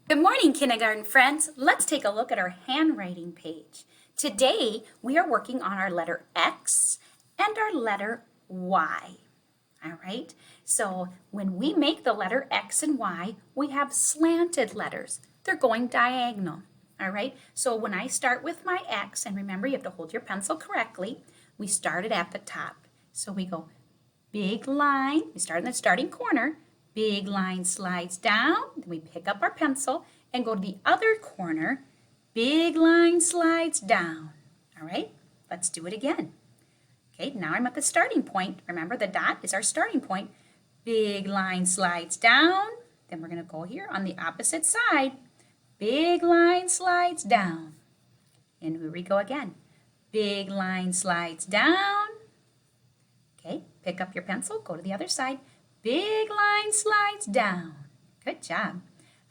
Good morning, kindergarten friends. Let's take a look at our handwriting page. Today, we are working on our letter X and our letter Y. All right, so when we make the letter X and Y, we have slanted letters. They're going diagonal. All right, so when I start with my X, and remember you have to hold your pencil correctly, we started at the top. So we go big line, we start in the starting corner, big line slides down, then we pick up our pencil and go to the other corner, big line slides down. All right, let's do it again. Okay, now I'm at the starting point. Remember, the dot is our starting point. Big line slides down. Then we're going to go here on the opposite side. Big line slides down. And here we go again. Big line slides down. Okay, pick up your pencil, go to the other side. Big line slides down. Good job.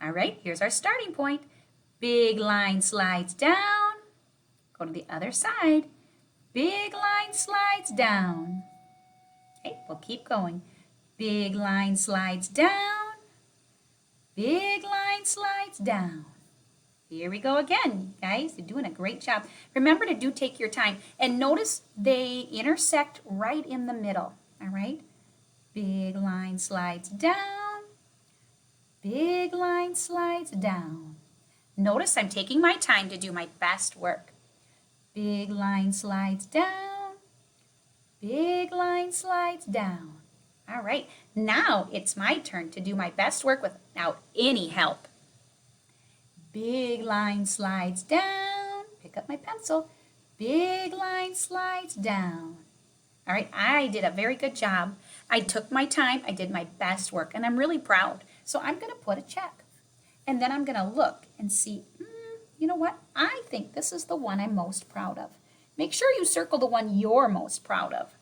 All right, here's our starting point. Big line slides down. Go to the other side. Big line slides down. Okay, we'll keep going. Big line slides down. Big line slides down. Here we go again, guys. You're doing a great job. Remember to take your time. And notice they intersect right in the middle, all right? Big line slides down. Big line slides down. Notice I'm taking my time to do my best work. Big line slides down. Big line slides down. All right, now it's my turn to do my best work without any help. Big line slides down. Pick up my pencil. Big line slides down. All right, I did a very good job. I took my time. I did my best work, and I'm really proud. So I'm going to put a check. And then I'm going to look and see, you know what? I think this is the one I'm most proud of. Make sure you circle the one you're most proud of.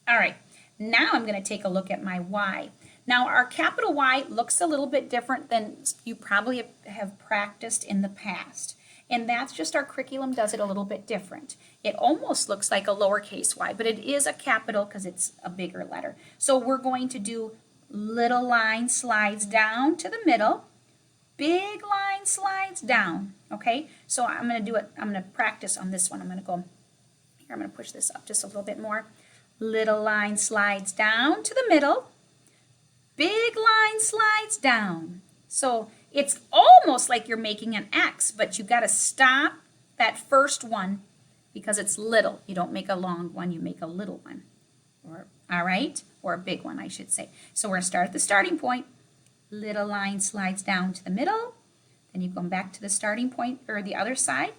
All right, now I'm going to take a look at my Y. Now our capital Y looks a little bit different than you probably have practiced in the past. And that's just our curriculum does it a little bit different. It almost looks like a lowercase y, but it is a capital because it's a bigger letter. So we're going to do little line slides down to the middle. Big line slides down, okay? So I'm going to do it, I'm going to practice on this one. I'm going to go, here, I'm going to push this up just a little bit more. Little line slides down to the middle. Big line slides down. So it's almost like you're making an X, but you got to stop that first one because it's little. You don't make a long one, you make a little one. All right? Or a big one, I should say. So we're going to start at the starting point. Little line slides down to the middle. Then you come back to the starting point or the other side.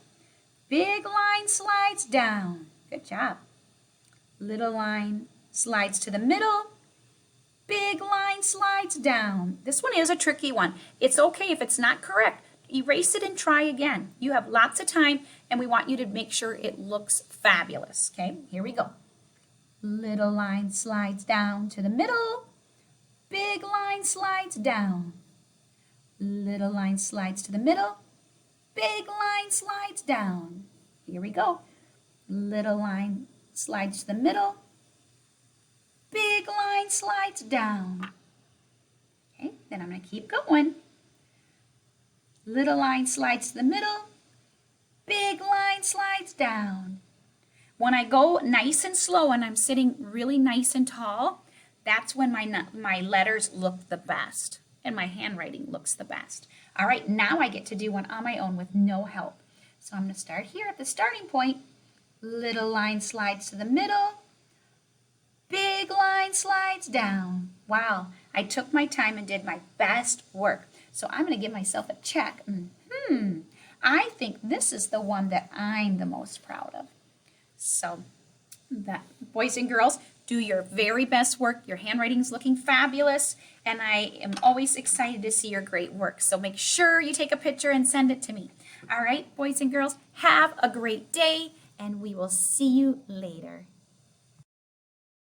Big line slides down. Good job. Little line slides to the middle. Big line slides down. This one is a tricky one. It's okay if it's not correct. Erase it and try again. You have lots of time and we want you to make sure it looks fabulous. Okay, here we go. Little line slides down to the middle. Big line slides down. Little line slides to the middle. Big line slides down. Here we go. Little line slides to the middle. Big line slides down. Okay, then I'm going to keep going. Little line slides to the middle. Big line slides down. When I go nice and slow and I'm sitting really nice and tall, that's when my letters look the best and my handwriting looks the best. All right, now I get to do one on my own with no help. So I'm going to start here at the starting point. Little line slides to the middle. Big line slides down. Wow, I took my time and did my best work. So I'm going to give myself a check. I think this is the one that I'm the most proud of. So that, boys and girls, do your very best work. Your handwriting is looking fabulous, and I am always excited to see your great work. So make sure you take a picture and send it to me. All right, boys and girls, have a great day, and we will see you later.